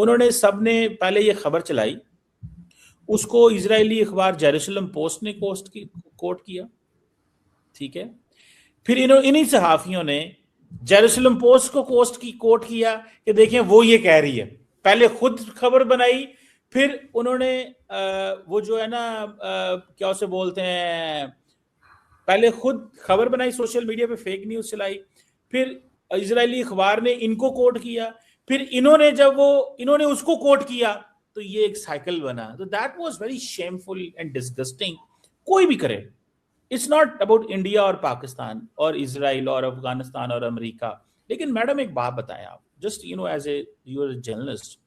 उन्होंने सबने पहले ये खबर चलाई, उसको इजरायली अखबार जेरूसलम पोस्ट ने कोट किया, ठीक है। फिर इन्हीं सहाफियों ने जेरूसलम पोस्ट को कोट किया कि देखें वो ये कह रही है। पहले खुद खबर बनाई, फिर उन्होंने वो जो है ना क्या उसे बोलते हैं, पहले खुद खबर बनाई, सोशल मीडिया पे फेक न्यूज चलाई, फिर इजरायली अखबार ने इनको कोट किया, फिर इन्होंने उसको कोट किया, तो ये एक साइकिल बना। तो that was very shameful and disgusting. कोई भी करे, इट्स नॉट अबाउट इंडिया और पाकिस्तान और इजराइल और अफगानिस्तान और अमेरिका। लेकिन मैडम एक बात बताएं आप, just as a your journalist,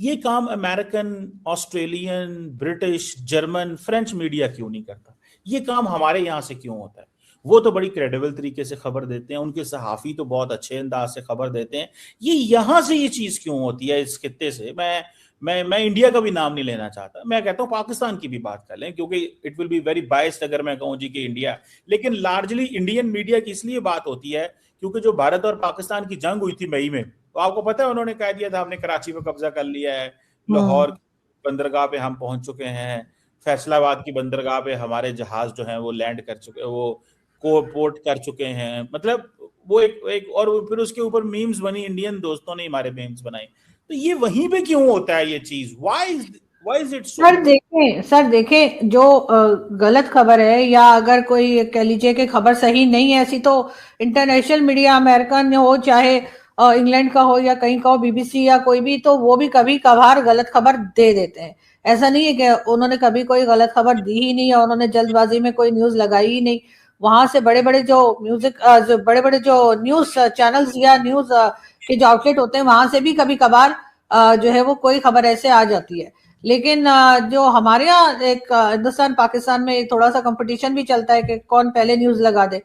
ये काम American, Australian, British, German, French media क्यों नहीं करता? ये काम हमारे यहाँ से क्यों होता है? वो तो बड़ी क्रेडिबल तरीके से खबर देते हैं, उनके सहाफी तो बहुत अच्छे अंदाज से खबर देते हैं। ये यहाँ से ये चीज क्यों होती है इस खित्ते से? मैं इंडिया का भी नाम नहीं लेना चाहता, मैं कहता हूँ पाकिस्तान की भी बात कर लें, क्योंकि it will be very biased अगर मैं कहूँ जी कि इंडिया। लेकिन लार्जली इंडियन मीडिया की इसलिए बात होती है क्योंकि जो भारत और पाकिस्तान की जंग हुई थी मई में, तो आपको पता है उन्होंने कह दिया था हमने कराची पे कब्जा कर लिया है, लाहौर बंदरगाह पे हम पहुंच चुके हैं, फैसलाबाद की बंदरगाह पे हमारे जहाज जो हैं वो लैंड कर चुके, वो पोर्ट कर चुके हैं। मतलब वो एक और फिर उसके ऊपर मीम्स बनी, इंडियन दोस्तों ने हमारे मीम्स बनाई। तो ये वहीं पे क्यों होता है ये चीज? Why is it so? Sir देखें जो गलत खबर है, या अगर कोई कह लीजिए कि खबर सही नहीं है ऐसी, तो इंटरनेशनल मीडिया, अमेरिकन हो चाहे इंग्लैंड का हो या कहीं का हो, बीबीसी या कोई भी, तो वो भी कभी कभार गलत खबर दे देते हैं। ऐसा नहीं है कि उन्होंने कभी कोई गलत खबर दी ही नहीं, या उन्होंने जल्दबाजी में कोई न्यूज लगाई ही नहीं। वहां से बड़े बड़े जो बड़े बड़े जो न्यूज चैनल्स या न्यूज के जो आउटलेट होते हैं, वहां से भी कभी कभार जो है वो कोई खबर ऐसे आ जाती है। लेकिन जो हमारे यहाँ एक हिंदुस्तान पाकिस्तान में थोड़ा सा कंपटीशन भी चलता है कि कौन पहले न्यूज लगा दे,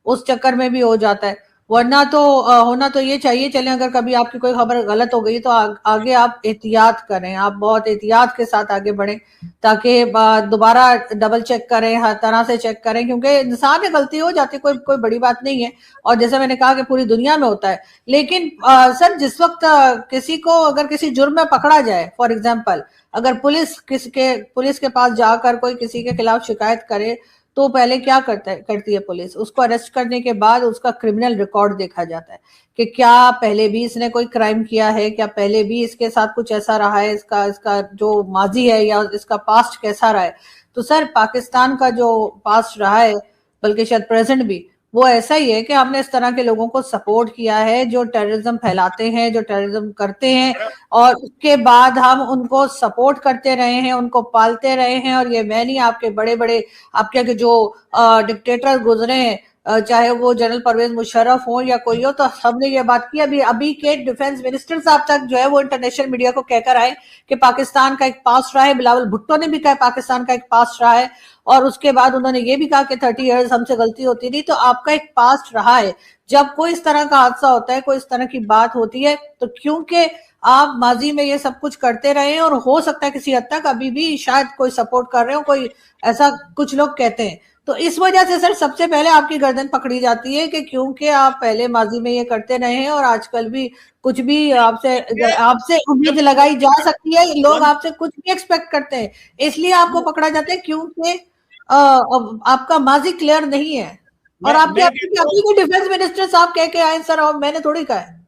उस चक्कर में भी हो जाता है। वरना तो होना तो ये चाहिए, चलें अगर कभी आपकी कोई खबर गलत हो गई तो आगे आप एहतियात करें, आप बहुत एहतियात के साथ आगे बढ़ें, ताकि दोबारा डबल चेक करें, हर तरह से चेक करें, क्योंकि इंसान में गलती हो जाती है, कोई बड़ी बात नहीं है। और जैसे मैंने कहा कि पूरी दुनिया में होता है। लेकिन सर जिस वक्त किसी को अगर किसी जुर्म में पकड़ा जाए, फॉर एग्जाम्पल अगर पुलिस के पास जाकर कोई किसी के खिलाफ शिकायत करे, तो पहले क्या करती है पुलिस? उसको अरेस्ट करने के बाद उसका क्रिमिनल रिकॉर्ड देखा जाता है कि क्या पहले भी इसने कोई क्राइम किया है, क्या पहले भी इसके साथ कुछ ऐसा रहा है, इसका जो माजी है या इसका पास्ट कैसा रहा है। तो सर पाकिस्तान का जो पास्ट रहा है, बल्कि शायद प्रेजेंट भी, वो ऐसा ही है कि हमने इस तरह के लोगों को सपोर्ट किया है जो टेररिज्म फैलाते हैं, जो टेररिज्म करते हैं, और उसके बाद हम उनको सपोर्ट करते रहे हैं, उनको पालते रहे हैं। और ये मैं नहीं, आपके बड़े बड़े आपके जो डिक्टेटर गुजरे हैं, चाहे वो जनरल परवेज मुशर्रफ हो या कोई हो, तो सबने ये बात की। अभी के डिफेंस मिनिस्टर साहब तक जो है वो इंटरनेशनल मीडिया को कहकर आए कि पाकिस्तान का एक पास्ट रहा है। बिलावल भुट्टो ने भी कहा पाकिस्तान का एक पास्ट रहा है, और उसके बाद उन्होंने ये भी कहा कि 30 इयर्स हमसे गलती होती नहीं। तो आपका एक पास्ट रहा है। जब कोई इस तरह का हादसा होता है, कोई इस तरह की बात होती है, तो क्योंकि आप माजी में ये सब कुछ करते रहे हैं, और हो सकता है किसी हद तक अभी भी शायद कोई सपोर्ट कर रहे हो, कोई ऐसा कुछ लोग कहते हैं, तो इस वजह से सर सबसे पहले आपकी गर्दन पकड़ी जाती है कि क्योंकि आप पहले माजी में ये करते रहे हैं, और आजकल भी कुछ भी आपसे उम्मीद लगाई जा सकती है, लोग आपसे कुछ भी एक्सपेक्ट करते हैं, इसलिए आपको पकड़ा जाता है क्योंकि आपका माजी क्लियर नहीं है। और आपके डिफेंस मिनिस्टर साहब कह के आए सर, और मैंने थोड़ी कहा है।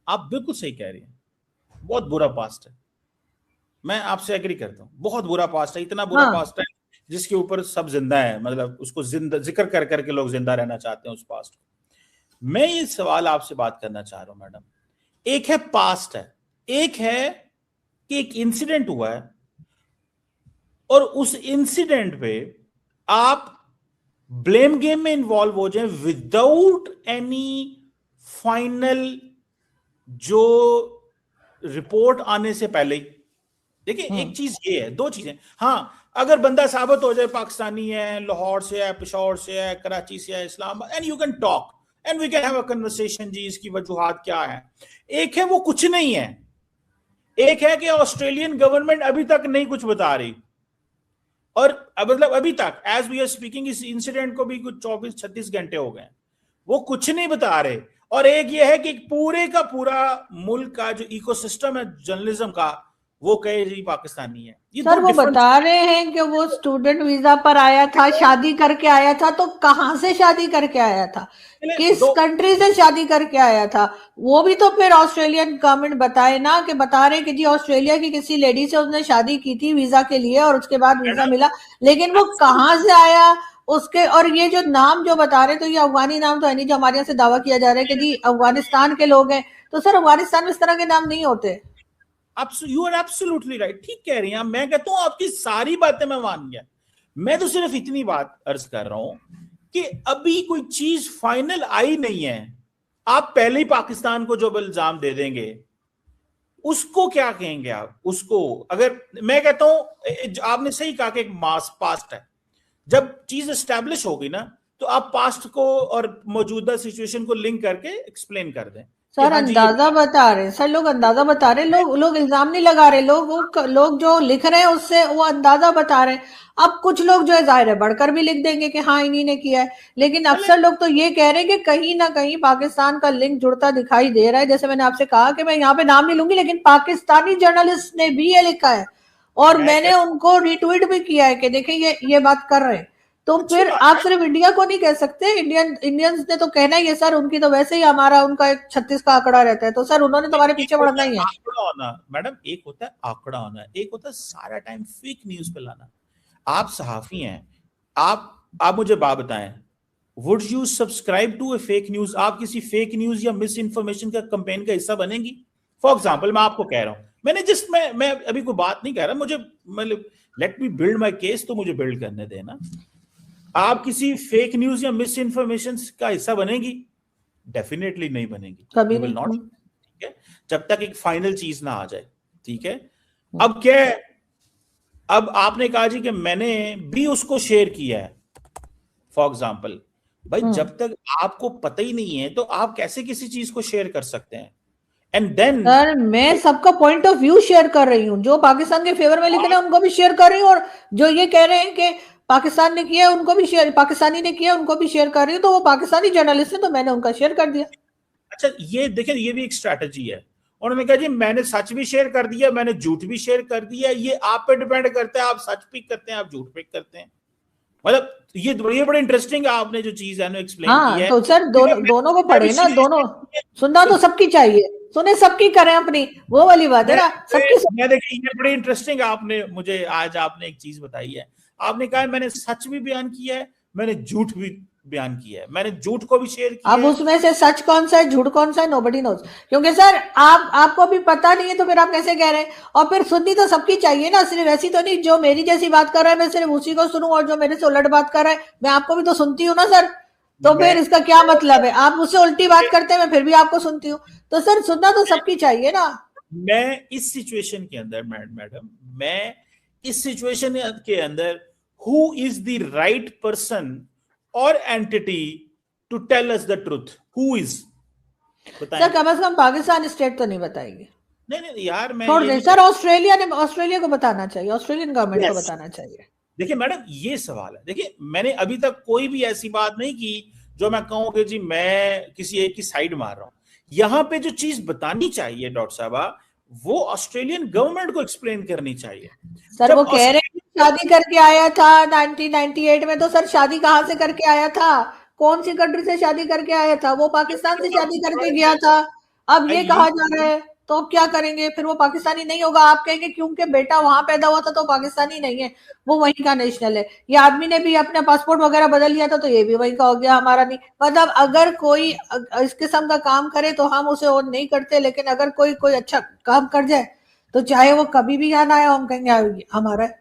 आप बिल्कुल सही कह रही हैं, बहुत बुरा पास्ट है, मैं आपसे एग्री करता हूँ, बहुत बुरा पास्ट है, इतना बुरा पास्ट है जिसके ऊपर सब जिंदा है, मतलब उसको जिक्र कर करके लोग जिंदा रहना चाहते हैं उस पास्ट को। मैं ये सवाल आपसे बात करना चाह रहा हूं मैडम, एक है पास्ट है, एक है कि एक इंसिडेंट हुआ है, और उस इंसिडेंट पे आप ब्लेम गेम में इन्वॉल्व हो जाए विदाउट एनी फाइनल जो रिपोर्ट आने से पहले ही। देखिए एक चीज ये है, दो चीजें, हाँ अगर बंदा साबित हो जाए पाकिस्तानी है, लाहौर से है, पेशावर से है, कराची से है, Islamabad, and you can talk and we can have a conversation जी इसकी वजूहात क्या है। एक है वो कुछ नहीं है, एक है कि ऑस्ट्रेलियन गवर्नमेंट अभी तक नहीं कुछ बता रही, और मतलब अभी तक एज वी आर स्पीकिंग इस इंसिडेंट को भी कुछ 24-36 घंटे हो गए, वो कुछ नहीं बता रहे। और एक ये है कि पूरे का पूरा मुल्क का जो इकोसिस्टम है जर्नलिज्म का, वो कहे जी पाकिस्तानी है। ये सर दो वो डिफरेंट। बता रहे हैं कि वो स्टूडेंट वीजा पर आया था, शादी करके आया था, तो कहां से शादी करके आया था, किस दो कंट्री से शादी करके आया था, वो भी तो फिर ऑस्ट्रेलियन गवर्नमेंट बताए ना, कि बता रहे कि जी ऑस्ट्रेलिया की किसी लेडी से उसने शादी की थी वीजा के लिए और उसके बाद वीजा मैडम, मिला, लेकिन वो कहां से आया उसके। और ये जो नाम जो बता रहे, तो ये अफगानी नाम तो है नहीं जो हमारे यहाँ से दावा किया जा रहा है कि जी अफगानिस्तान के लोग हैं, तो सर अफगानिस्तान में इस तरह के नाम नहीं होते। यू आर एब्सोल्युटली राइट, ठीक कह रही हैं। मैं कहता हूं आपकी सारी बातें मैं मान गया। मैं तो सिर्फ इतनी बात अर्ज कर रहा हूं कि अभी कोई चीज फाइनल आई नहीं है। आप पहले ही पाकिस्तान को जो इल्जाम दे देंगे, उसको क्या कहेंगे आप उसको? अगर मैं कहता हूं, आपने सही कहा कि एक मास पास्ट है, जब चीज एस्टेब्लिश होगी ना, तो आप पास्ट को और मौजूदा सिचुएशन को लिंक करके एक्सप्लेन कर दें कि सर हाँ जी ये अंदाजा बता रहे, सर लोग अंदाजा बता रहे, लोग इल्जाम नहीं लगा रहे, लोग जो लिख रहे हैं उससे वो अंदाजा बता रहे हैं। अब कुछ लोग जो है जाहिर है बढ़कर भी लिख देंगे कि हाँ इन्हीं ने किया है, लेकिन चले। अक्सर लोग तो ये कह रहे हैं कि कहीं ना कहीं पाकिस्तान का लिंक जुड़ता दिखाई दे रहा है। जैसे मैंने आपसे कहा कि मैं यहाँ पे नाम नहीं लूंगी, लेकिन पाकिस्तानी जर्नलिस्ट ने भी ये लिखा है और मैं मैंने उनको रिट्वीट भी किया है कि देखिए ये बात कर रहे हैं। तो अच्छी फिर बात आप है। सिर्फ इंडिया को नहीं कह सकते, इंडियंस ने तो कहना ही है सर, उनकी तो वैसे ही हमारा उनका एक 36 का आंकड़ा रहता है, तो सर उन्होंने तो हमारे एक पीछे होता पड़ना है ही है। आंकड़ा होना मैडम, एक होता है आंकड़ा होना, एक होता है सारा टाइम फेक न्यूज पे लाना। आप सहाफी हैं, आप मुझे बात बताएं, would you subscribe to a fake news? आप किसी फेक न्यूज या मिस इन्फॉर्मेशन का कंपेन का हिस्सा बनेंगी? फॉर एग्जाम्पल मैं आपको कह रहा हूं, मैंने जस्ट मैं अभी कोई बात नहीं कह रहा, मुझे मतलब let me build my case, तो मुझे बिल्ड करने देना। आप किसी फेक न्यूज या मिस इन्फॉर्मेशन का हिस्सा बनेगी? डेफिनेटली नहीं बनेगी, कभी यू विल नॉट। नहीं। ठीक है, जब तक एक फाइनल चीज ना आ जाए। ठीक है, अब क्या है, अब आपने कहा जी कि मैंने भी उसको शेयर किया है, फॉर एग्जाम्पल। भाई जब तक आपको पता ही नहीं है तो आप कैसे किसी चीज को शेयर कर सकते हैं? एंड देन सर मैं सबका पॉइंट ऑफ व्यू शेयर कर रही हूँ, जो पाकिस्तान के फेवर में लिख रहे हैं उनको भी शेयर कर रही हूँ, और जो ये कह रहे हैं कि पाकिस्तान ने किया उनको भी शेयर, पाकिस्तानी ने किया उनको भी शेयर कर रही हूँ, तो वो पाकिस्तानी जर्नलिस्ट है तो मैंने उनका शेयर कर दिया। अच्छा ये देखिए, ये भी एक स्ट्रैटेजी है। उन्होंने कहा जी मैंने सच भी शेयर कर दिया, मैंने झूठ भी शेयर कर दिया, ये आप पे डिपेंड करता है, आप सच पिक करते हैं, आप झूठ पिक करते हैं। मतलब ये बड़ा इंटरेस्टिंग है, आपने जो चीज है ना एक्सप्लेन की हाँ है। तो सर दोनों को मैं भी पढ़े ना, दोनों सुनना तो तो सबकी चाहिए, सुने सबकी करें अपनी, वो वाली बात है ना, सबकी मैं देखिए ये बड़ी इंटरेस्टिंग आपने मुझे आज आपने एक चीज बताई है। आपने कहा मैंने सच भी बयान किया है, मैंने झूठ भी बयान किया है, मैंने झूठ को भी शेयर किया अब है। उसमें से सच कौन सा है झूठ कौन सा है नोबडी नोज, क्योंकि सर आपको भी पता नहीं है तो फिर आप कैसे कह रहे हैं। और फिर सुननी तो सबकी चाहिए ना, सिर्फ ऐसी तो नहीं जो मेरी जैसी बात कर रहा है मैं सिर्फ उसी को सुनूं, और जो मेरे से उलट बात कर रहा है मैं आपको भी तो सुनती हूँ ना सर। तो मैं फिर इसका क्या मतलब है, आप मुझसे उल्टी बात करते हैं मैं फिर भी आपको सुनती हूँ, तो सर सुनना तो सबकी चाहिए ना। मैं इस सिचुएशन के अंदर मैडम, मैं इस सिचुएशन के अंदर who is the right person और entity to tell us the truth, who is? बताएं। सर कम से कम पाकिस्तान स्टेट तो नहीं बताएगी, नहीं नहीं यार, मैं छोड़ ये दें नहीं सर, ऑस्ट्रेलिया को बताना चाहिए, ऑस्ट्रेलियन गवर्नमेंट को yes. बताना चाहिए। देखिए मैडम ये सवाल है, देखिए मैंने अभी तक कोई भी ऐसी बात नहीं की जो मैं कहूं कि जी मैं किसी एक की साइड मार रहा हूं। यहां पे जो चीज बतानी चाहिए डॉक्टर साहबा, वो ऑस्ट्रेलियन गवर्नमेंट को एक्सप्लेन करनी चाहिए। सर जब वो कह रहे हैं शादी करके आया था 1998 में, तो सर शादी कहाँ से करके आया था, कौन सी कंट्री से शादी करके आया था, वो पाकिस्तान से शादी करके गया था। अब ये कहा जा रहा है तो अब क्या करेंगे, फिर वो पाकिस्तानी नहीं होगा, आप कहेंगे क्योंकि बेटा वहां पैदा हुआ था तो पाकिस्तानी नहीं है, वो वहीं का नेशनल है। ये आदमी ने भी अपना पासपोर्ट वगैरह बदल लिया था तो ये भी वहीं का हो गया, हमारा नहीं। मतलब अगर कोई इस किस्म का काम करे तो हम उसे और नहीं करते, लेकिन अगर कोई अच्छा काम कर जाए तो चाहे वो कभी भी यहाँ ना आए हम कहेंगे हमारा है।